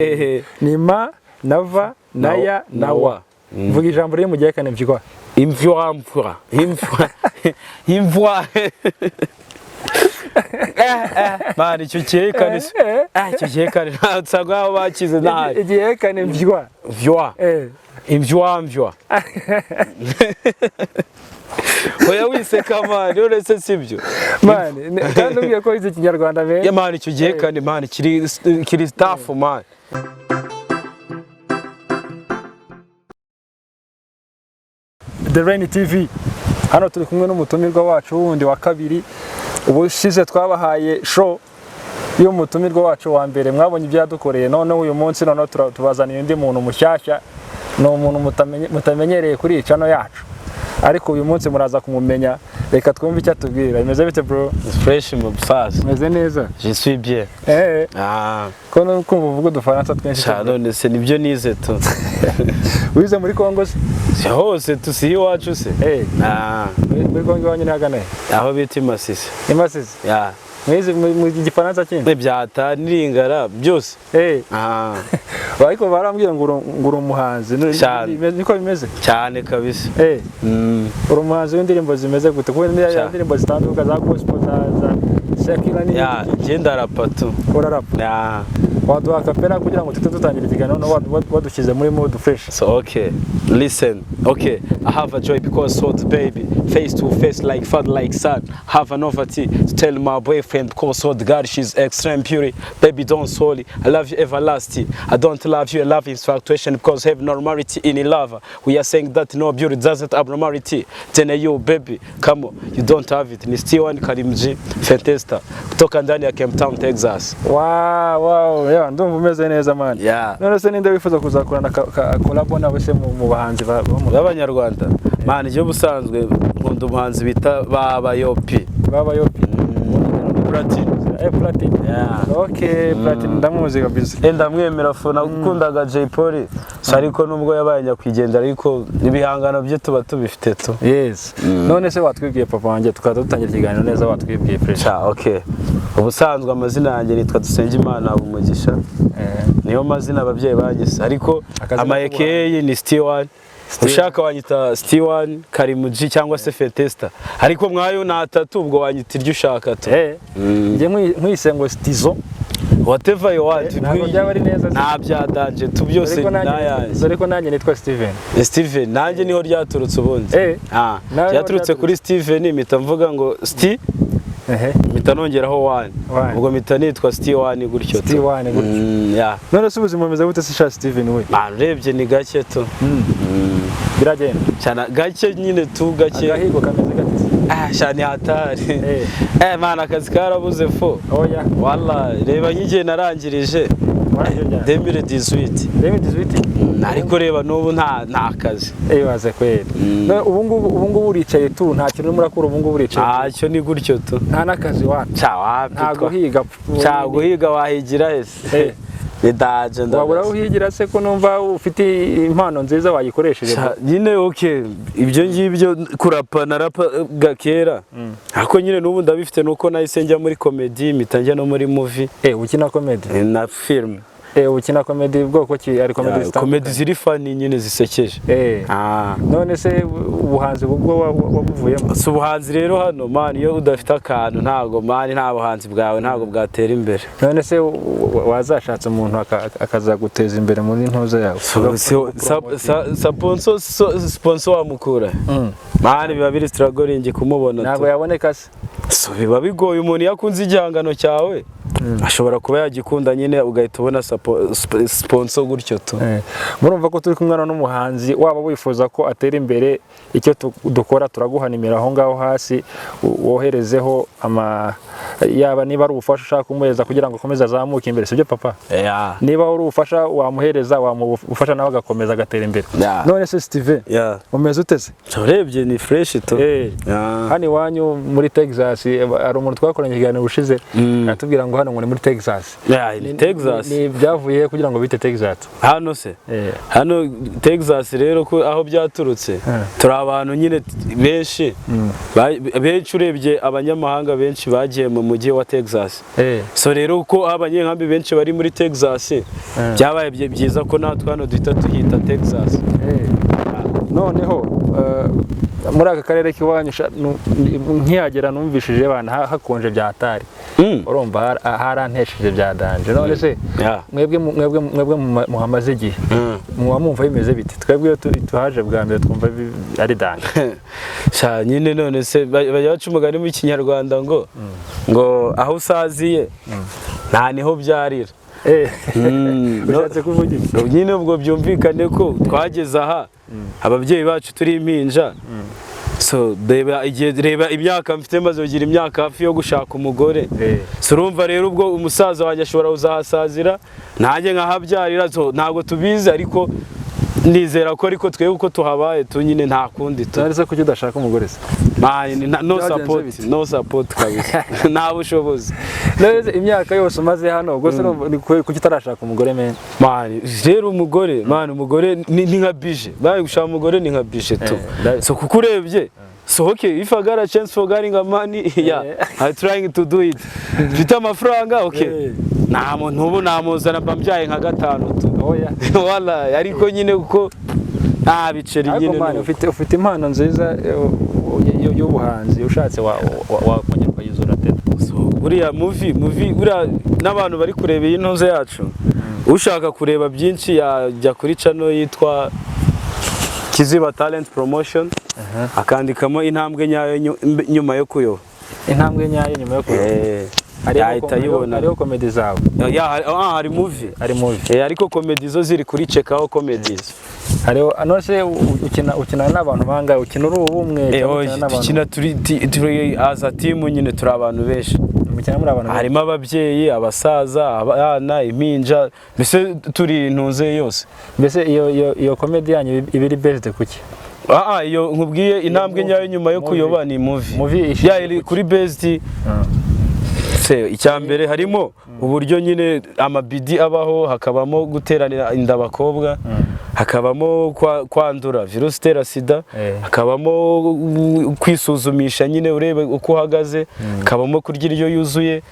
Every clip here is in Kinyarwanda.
ni ma na va na ya na wa. Mvuga ijambo riri mu gihekane byigwa. Imvura. Mani icyo gihekane icyo gihekane ntatsagwa aho bakize nabi. Igihekane byigwa. Vywa. Imvywa. Oya wiseka mani uretse sibyo. Mani kandi ugiye ko izi kinyarwanda be. Ya mani icyo gihekane mani kiri staff mani. The Rain TV hano turi kumwe n'umutumirwa wacu wundi wa kabiri ubushize twabahaye show y'umutumirwa wacu wa mbere mwabonye ibyo yadukoreye none uyu munsi none tubazaniye undi muntu mushyashya no umuntu mutamenyereye kuri icano yacu ariko uyu munsi muraza kumumenya reka twumve icyo atubwira imeze bite bro Fresh mu bufaz meze neza je suis bien ko no kumva uvuga udufaransa twinshi cyane se nibyo nize tu wize muri Kongo se hose tusi iwacu se muri Kongo wanyine hagane aho bita Masisi mwize mu gifaransa kindi byata niringara byose ariko barambwiye ngo uri umuhanzi niko bimeze cyane kabisa uri umuhanzi w'indirimbo zimeze gute kuko indirimbo zitandukanye za gospel za sekira ni genda rapatu urarapa waduha kapera kugira ngo tutangira ikiganiro wadushyize muri mode fresh so okay listen okay I have a joy because so the baby face to face like father like son have an novelty to tell my boyfriend because so the girl she's extreme beauty baby don't sorry I love you everlasting I don't love you I love infatuation because have normality in love we are saying that no beauty doesn't abnormality then you baby come on you don't have it ni still one Karimji Fentesta kutoka ndani ya Cape Town Texas wow ndumva umeze neza man none se ninde wifuza kuzakorana collab nawe se mu bahanzi b'abanyarwanda man igihe busanzwe nkunda umuhanzi bita babayopi Platin okay Platin ndamuzi kabisa ndamwemera fona gukundaga Jay Polly ariko nubwo yabaye nyakwigendera ariko ibihangano bye tuba tubifite tu yes none se watwibwiye papa wanjye tukaza dutangira ikiganiro neza watwibwiye fresh okay ubusanzwe amazina yanjye nitwa Dusengimana Umugisha niyo mazina ababyeyi bagise ariko amayekeye ni Stizzo ushaka wanyita Stizzo Karimuji cyangwa se Fentesta ariko mwayo natatu ubwo wanyita iryo ushaka tu nje nkwisengo ngo Stizzo whatever you want ntabwo byaba ari neza nta byadanje tu byose nayanze ariko nanjye nitwa Steven nanjye niho ryaturutse ubundi ryaturutse kuri Steven impita mvuga ngo mpita nongeraho one ubwo mpita nitwa Stizzo gutyo none se ubuzima bumeze gute se sha Steven we urebye ni gake tu biragenda cyane gake nyine tu gake agahigo kameze gate shani hatari mana akazi karabuze fo oya wallahi reba nyigiye narangirije 2018 ariko reba nubu nta kazi baze kwera ubu ngubu uricaye tu nta kintu murakura ubu ngubu uricaye cyo ni gutyo tu nta nakazi wacu nta guhiga wahigira ese bidaje wabura uhigira se ko numva ufite impano nziza wayikoresheje nyine okay ibyo ngibyo kurapa narapa gakera ariko nyine nubu ndabifite nuko nahise njya muri comedy mitanjya no muri movie ukina comedy na film ukina comedy bwoko ki ari comedy ziri funny nyine zisekeje none se ubuhanzi bwo wabuvuyemo so ubuhanzi rero hano man iyo udafite akantu ntago man nta buhanzi bwawe ntago bwatera imbere none se wazashatse umuntu akaza guteza imbere muri ntoza yawe sponsor wamukura man biba biri struggling kumubona ntago yaboneka se so biba bigoye umuntu yakunze igihangano cyawe ashobora kuba yagikunda nyine ugahita ubona sponsor gutyo tu murumva ko turi kumwana n'umuhanzi waba wifuza ko atera imbere icyo dukora turaguha nimero aho ngaho hasi woherezeho yaba niba ari ubufasha ushaka kumuhereza kugira ngo akomeze azamuke imbere sibyo papa niba ari ubufasha wamuhereza wamufasha nawe agakomeza agatera imbere none se Steven umeze uteze urebye ni fresh tu hano iwanyu muri Texas ari umuntu twakoranye ikiganiro ushize atubwira ngo hano muri Texas Texas ni byavuye kugira ngo bite Texas hano se hano Texas rero ko aho byaturutse turi abantu nyine benshi benshi urebye abanyamahanga benshi bagiye mu mujyi wa Texas so rero uko abanyenkambi benshi bari muri Texas byabaye byiza ko natwe hano duhita tuhita Texas noneho muri aka karere k'iwanyu nkihagera numvishije abana hakonje byatari urumva harantesheje byadanje none se mwebwe muhamaze igihe mwumva bimeze biti twebwe tuhaje bwa mbere twumva ari danje sha nyine none se bajya baca umugani mu Kinyarwanda ngo aho usaziye nta niho byarira ushatse kuvuga iki nyine ubwo byumvikane ko twageze aha ababyeyi bacu turi impinja so reba imyaka mfite maze kugira imyaka hafi yo gushaka umugore so urumva rero ubwo umusaza wanjye ashobora kuzahasazira nanjye nkahabyarira ntabwo tubizi ariko nizera ko ariko twebwe uko tuhabaye nyine nta kundi turetse ko udashaka umugore se no support kabisa nta bushobozi neze imyaka yose umaze hano ubwo se kuki utarashaka umugore rero umugore ni nka bije bari gushaka umugore ni nka bije tu so kuko urebye so okay if I got a chance for getting a money I'm trying to do it mfite amafaranga okay nta muntu ubu namuzana mbabyaye nka 5 tu wala ariko nyine uko nta biceri nyine ufite impano nziza y'ubuhanzi ushatse wakongera ukayizura tete buriya movie n'abantu bari kureba iyi ntuze yacu ushaka kureba byinshi yajya kuri channel yitwa Kiziba Talent Promotion akandikamo intambwe nyayo nyuma yo kuyoba intambwe nyayo nyuma yo kuyoba hariho comedy zawe hari movie ariko comedy zo ziri kuri check out comedies hariho anose ukina n'abantu banga ukina uri ubumwe ukina turi as a team nyine turi abantu benshi harimo ababyeyi abasaza abana impinja mbese turi intuze yose mbese iyo comedy yanyu ibiri based kuki iyo nkubwiye intambwe nyayo nyuma yo kuyoba ni movie iri kuri based icyambere harimo uburyo nyine amabidi abaho hakabamo guteranira inda abakobwa hakabamo kwandura virusi itera sida hakabamo kwisuzumisha nyine urebe uko uhagaze hakabamo kurya indyo yuzuye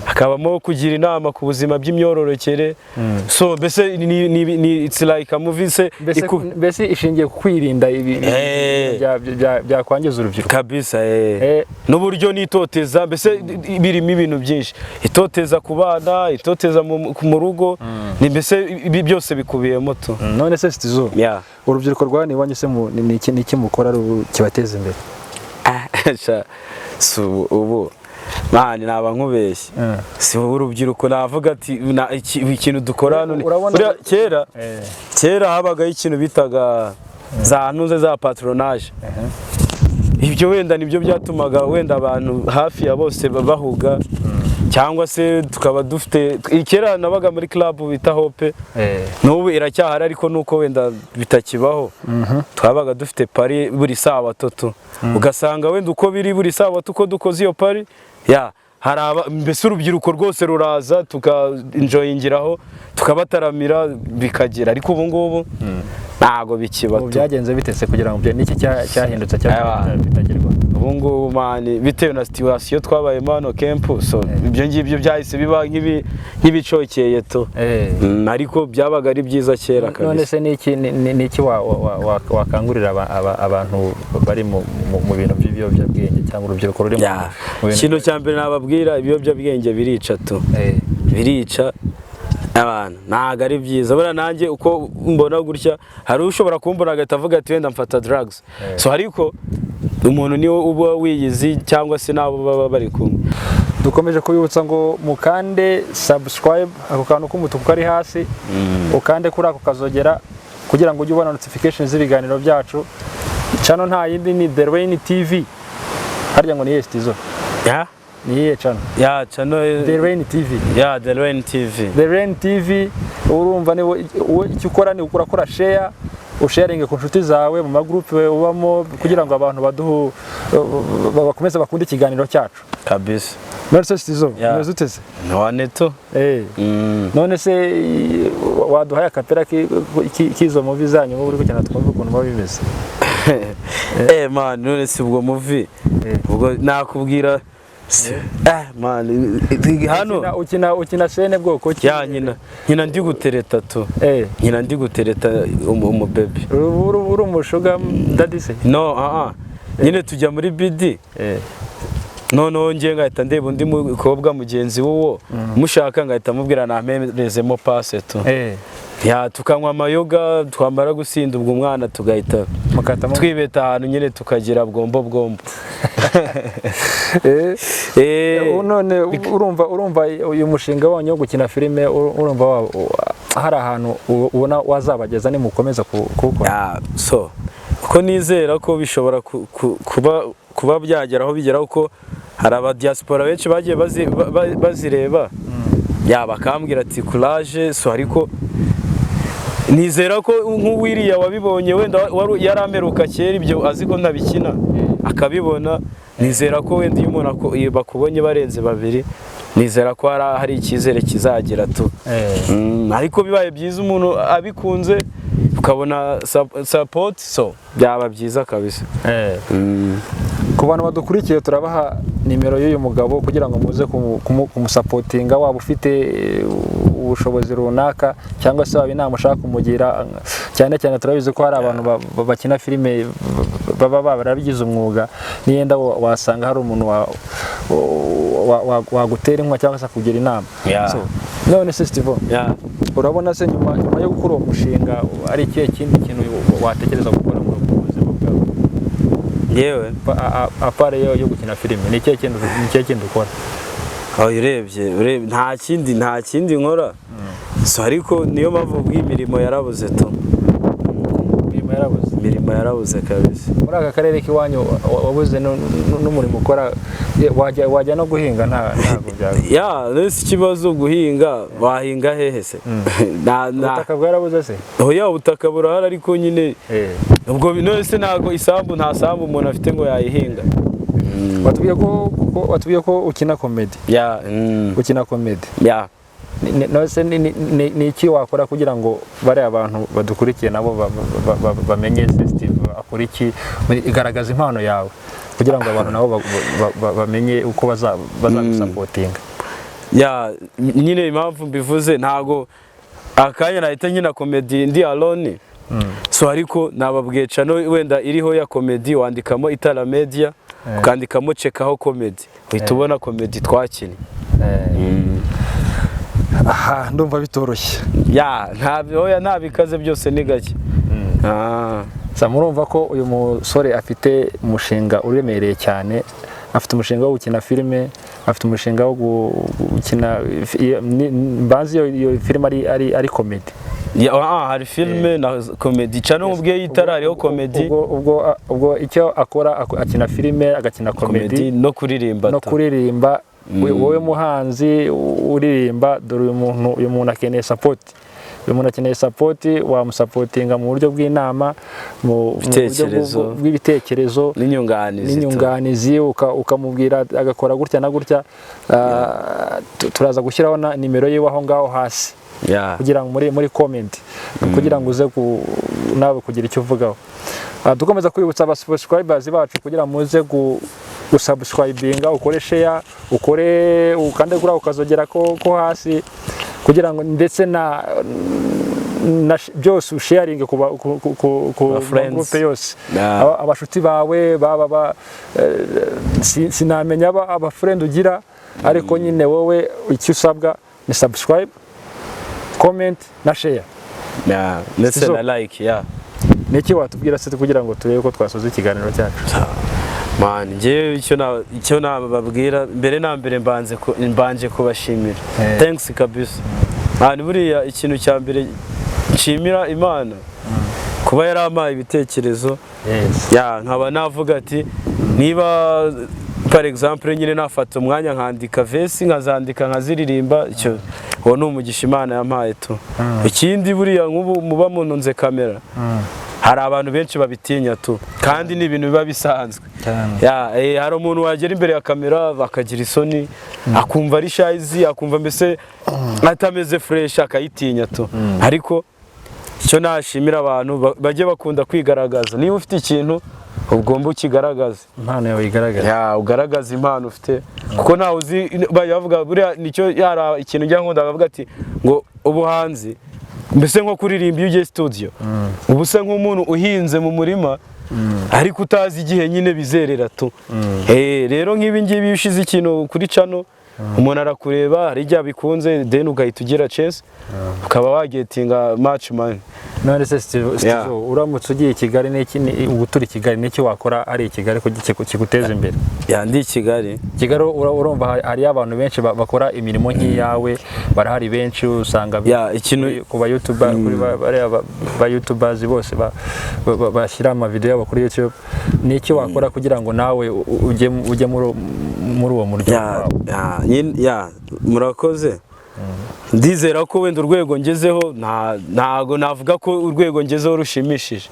hakabamo kugira inama ku buzima by'imyororokere so mbese it's like a movie mbese ishingiye ku kwirinda byakwangiza urubyiruko kabisa n'uburyo nitoteza mbese birimo ibintu byinshi itoteza ku bana itoteza mu rugo ni mbese byose bikubiyemo tu none se Stizzo urubyiruko rwa ni wanyise ni iki mukora kibateza imbere ubu mani naba nkubeshye si urubyiruko navuga ati ikintu dukora hano kera habagaho ikintu bitaga za ntuze za patronage ibyo wenda nibyo byatumaga wenda abantu hafi ya bose bahuga cyangwa se tukaba dufite kera nabaga muri club bita Hope n'ubu iracyahari ariko nuko wenda bitakibaho twabaga dufite pari buri sawa toto ugasanga wenda uko biri buri sawa tuko dukoze iyo pari mbese urubyiruko rwose ruraza tuka-enjoyingiraho tukabataramira bikagera ariko ubu ngubu ntago bikiba byagenze bitese kugira ngo niki cyahindutse bitagerwa ubu ngubu mani bitewe na situation twabaye mano camp so ibyo ngibyo byahise biba nk'ibicokeye to ariko byabaga ari byiza kera kabisa none se niki wakangurira abantu bari mu bintu by'ibiyobyabwenge cyangwa urubyiruko ruri mu kintu cya mbere nababwira ibiyobyabwenge birica to birica abantu ntago ari byiza bora nanjye uko mbona gutya hari ushobora kumbona agahita avuga ati wenda mfata drugs so ariko umuntu niwe uba wiyizi cyangwa se nabo baba bari kumwe dukomeje kubibutsa ngo mukande subscribe ako kantu k'umutuku kari hasi ukande kuri ako kazogera kugira ngo ujye ubona notification z'ibiganiro byacu channel nta yindi ni The Rain TV harya ngo ni Stizzo niye channel channel The Rain TV The Rain TV The Rain TV urumva ni icyo ukora ni ukora share usharinge ku nshuti zawe mu magroupe ubamo kugira ngo abantu bakomeze bakunda ikiganiro cyacu kabisa. none se Stizzo umeze uteze? None to none se waduhaye akapera kizo movie zanyu uri kugenda twumva ukuntu muba bimeze? Man, none si ubwo movie ubwo nakubwira man hano ukina scene bwoko ki? ya nyina ndi gutereta to nyina ndi gutereta umubebe uri umushuga daddy se? No nyine tujya muri BD noneho ngiye ngahita ndeba undi mukobwa mugenzi wowo mushaka ngahita mubwira namperezemo pase to ya tukanywa amayoga twamara gusinda ubwo umwana tugahita twibeta ahantu nyine tukagira bwombo none urumva uyu mushinga wanyu wo gukina filime urumva hari ahantu ubona wazabageza nimukomeza kuwukora? So uko nizera ko bishobora kuba byageraho bigeraho ko hari abadiaspora benshi bagiye bazireba bakambwira ati courage. So ariko nizera ko nk'uwiriya wabibonye wenda yarameruka kera ibyo azi ko ntabikina akabibona, nizera ko wenda iyo umuntu bakubonye barenze babiri nizera ko hari icyizere kizagira tu. Ariko bibaye byiza umuntu abikunze ukabona support, so byaba byiza kabisa. Ku bantu badukurikiye turabaha nimero y'uyu mugabo kugira ngo muze kumusapotinga, waba ufite ubushobozi runaka cyangwa se waba inama ushaka kumugira. Cyane cyane turabizi ko hari abantu bakina filime baba barabigize umwuga, niyenda wasanga hari umuntu wagutera inkunga cyangwa se kugira inama. None se Stizzo, urabona se nyuma yo gukora uwo mushinga ari ikihe kindi kintu watekereza gukora mu buzima bwawe? Yewe apare yo gukina filime ni ikihe kintu ukora? Urebye nta kindi nkora. So ariko niyo mpamvu bw'imirimo yarabuze to. Imirimo yarabuze kabisa. Muri aka karere k'iwanyu wabuze n'umurimo ukora, wajya no guhinga ntabwo byaba? Nese ikibazo guhinga, wahinga hehe se? Ubutaka bwarabuze se? Ubutaka burahari ariko nyine ubwo nese ntabwo nta sambu umuntu afite ngo yayihinga. Watubwiye ko ukina comedy. Ukina comedy. Nose ni iki wakora kugira ngo bari abantu badukurikiye nabo bamenye Stizzo akora iki, igaragaza impano yawe kugira ngo abantu nabo bamenye uko bazagusapotinga? Nyine impamvu mbivuze ntago akanya nahita nyina comedy ndi alone. So ariko nababwiye channel wenda iriho ya comedy, wandikamo Itara Media ukandikamo chekaho comedy, uhita ubona comedy twakinnye. Ndumva bitoroshye. Nta bikaze byose ni gake. Murumva ko uyu musore afite umushinga uremereye cyane, afite umushinga wo gukina filime, afite umushinga wo gukina bazi iyo filime ari comedy. Hari filime na comedy cyane ubwe yitara hariho comedy. Ubwo icyo akora akina filime agakina comedy no kuririmba. Wowe muhanzi uririmba, dore uyu muntu akeneye support. Uyu muntu akeneye support, wamusapotinga mu buryo bw'inama, mu buryo bw'ibitekerezo n'inyunganizi, ukamubwira agakora gutya na gutya. Turaza gushyiraho na nimero ye aho ngaho hasi kugira ngo muri comment kugira ngo uze nawe kugira icyo uvugaho. Dukomeza kwibutsa aba subscribers bacu kugira muze gusubscribinga, ukore share, ukande kuri ukazogera ko hasi kugira ngo ndetse na byose usharinge ku groupe yose. Abashuti bawe sinamenya aba friend ugira, ariko nyine wowe icyo usabwa ni subscribe, comment na share. Ndetse na like. Niki watubwira se kugira ngo turebe ko twasoza ikiganiro cyacu? Ngewe icyo nababwira mbere na mbere mbanje kubashimira. Thanks kabisa. Ni buriya ikintu cya mbere nshimira Imana kuba yarampaye ibitekerezo. Nkaba navuga ati niba par exemple nyine nafata umwanya nkandika verse nkazandika nkaziririmba, icyo uwo ni umugisha Imana yampaye tu. Ikindi buriya nk'ubu muba mununze kamera hari abantu benshi babitinya tu kandi ni ibintu biba bisanzwe hari umuntu wagera imbere ya kamera bakagira isoni akumva ari shayizi akumva mbese atameze fresh akayitinya tu ariko icyo nashimira abantu bajye bakunda kwigaragaza niba ufite ikintu ugomba ukigaragaza impano yawe igaragaza ugaragaza impano ufite kuko ntawe uzi bavuga buriya nicyo yara ikintu njya nkunda bavuga ati ngo ubuhanzi mbese nko kuririmba iyo ugiye studio ubu se nk'umuntu uhinze mu murima ariko utazi igihe nyine bizerera tu rero nk'ibi ngibi ushize ikintu kuri channel umuntu arakureba hari igihe bikunze then ugahita ugira chance ukaba wagetinga match man none se Stizzo uramutse ugiye i Kigali n'iki ubu turi Kigali n'iki wakora ari i Kigali ko kiguteza imbere ndi Kigali urumva hari abantu benshi bakora imirimo nk'iyawe barahari benshi usanga ikintu ku ba YouTuber kuri ba YouTubers bose bashyira ama video yabo kuri YouTube n'iki wakora kugira ngo nawe ujye muri uwo muryango murakoze ndizera ko wenda urwego ngezeho ntago navuga ko urwego ngezeho rushimishije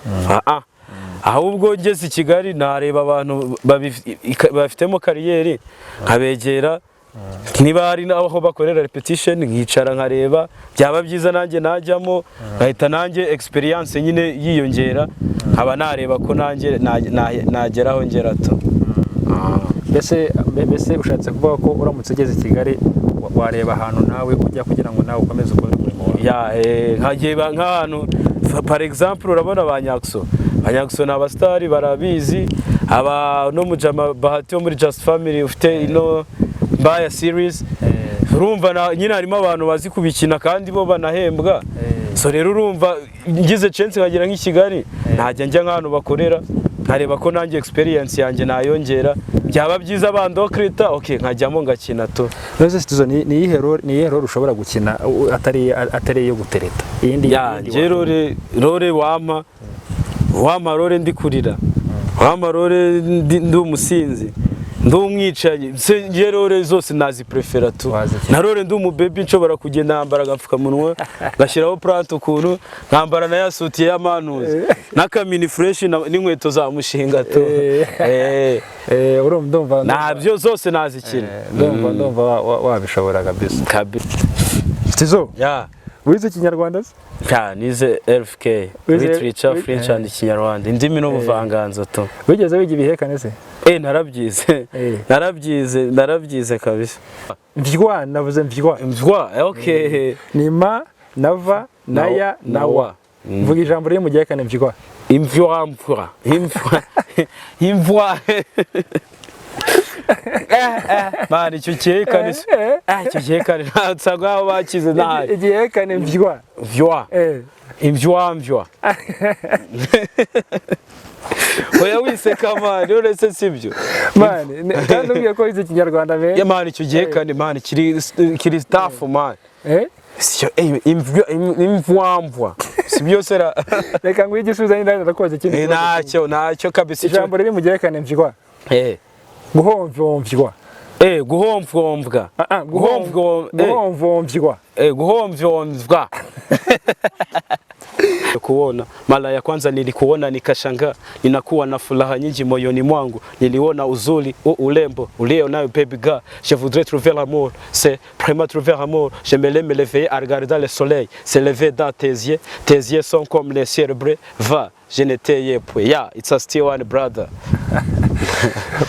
ahubwo ngeze i Kigali nareba abantu bafitemo kariyeri nkabegera niba hari aho bakorera repetition nkicara nkareba byaba byiza nanjye najyamo nkahita nanjye experience nyine yiyongera nkaba nareba ko nanjye nageraho ngera to mbese ushatse kuvuga ko uramutse ugeze i Kigali wareba ahantu nawe ujya kugira ngo nawe ukomeze ukore umurimo wawe nk'ahantu par exemple urabona abanyakso ni abasitari barabizi no mujama bahati wo muri Just Family ufite ino Mbaya series urumva nyine harimo abantu bazi kubikina kandi bo banahembwa so rero urumva ngize chance nkagera nk'i Kigali ntajya njya nk'ahantu bakorera nkareba ko nanjye experience yanjye nayongera byaba byiza bandokrita nkajyamo ngakina to nose Stizzo ni iyihe role ushobora gukina atari yo gutereta role wampa role ndi kurira wampa role ndi umusinzi ndi umwicanyi ngiye role zose naziprefera tu na role ndi umubebi nshobora kugenda nambara agapfukamunwa ngashyiraho plante ukuntu nkambara na ya suti y'amanuzi n'akamini fresh n'inkweto za mushinga tu urumva nabyo zose nazikina ndumva wabishobora kabisa Stizzo wize Kinyarwanda se nize LFK literature French and Kinyarwanda indimi n'ubuvanganzo to wigeze wiga ibihekane se narabyize kabisa navuze mvywa ni ma nava naya nawa mvuga ijambo riri mu gihekane mvywa imvwa mani icyo gihekane icyo gihekane ntabwo aho bakize ntahari igihekane mvywa imvywa oya wiseka mani uretse sibyo mani kandi ubiye ko wize Kinyarwanda me mani icyo gihekane mani kiri staff mani imvwa si byose reka ngo igisubizo ni ndakoze kindi ntacyo kabisa ijambo riri mu gihekane mvywa guhomvywa guhomvywa kuona mara ya kwanza nilikuona nikashanga ninakuwa na furaha nyingi moyoni mwangu niliona uzuri ulembo ulio nayo baby girl je voudrais trouver l'amour c'est vraiment trouver l'amour je me lever à regarder le soleil se lever dans tes yeux sont comme les cieux bleu va je n'étais pas it's a still one brother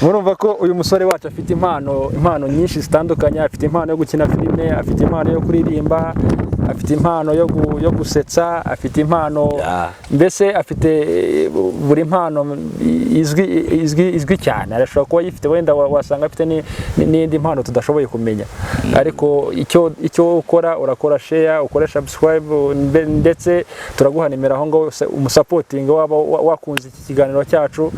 murumva ko uyu musore wacu afite impano nyinshi zitandukanye afite impano yo gukina filime afite impano yo kuririmba afite impano yo gusetsa afite impano mbese afite buri mpano izwi cyane arashobora kuba yifite wenda wasanga afite n'indi mpano tudashoboye kumenya ariko icyo urakora share ukora subscribe ndetse turaguha nimero aho ngo umusapoting waba wakunze iki kiganiro cyacu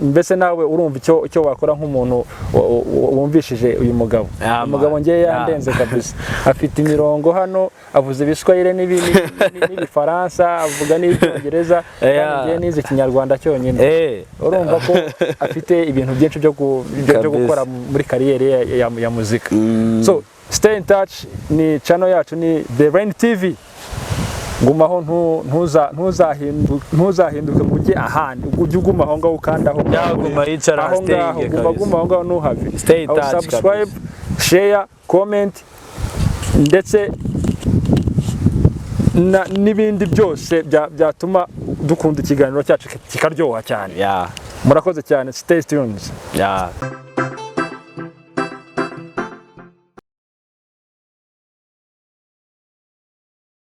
mbese nawe urumva icyo wakora nk'umuntu wumvishije uyu mugabo umugabo ngiye yandenze kabisa afite imirongo hano avuze ibiswahili n'ibifaransa avuga n'icyongereza ngiye nize Kinyarwanda cyonyine urumva ko afite ibintu byinshi byo gukora muri kariyeri ya muzika so stay in touch ni channel yacu ni The Rain TV gumaho ntuzahinduke ngo ujye ahandi ujye uguma aho ngaho ukandaho Yaguma yicara aho ngaho staying guma guma aho ngaho ntuhave Stay touch subscribe share comment ndetse n'ibindi byose byatuma dukunda ikiganiro cyacu kikaryoha cyane Yeah. murakoze cyane stay tuned Yeah.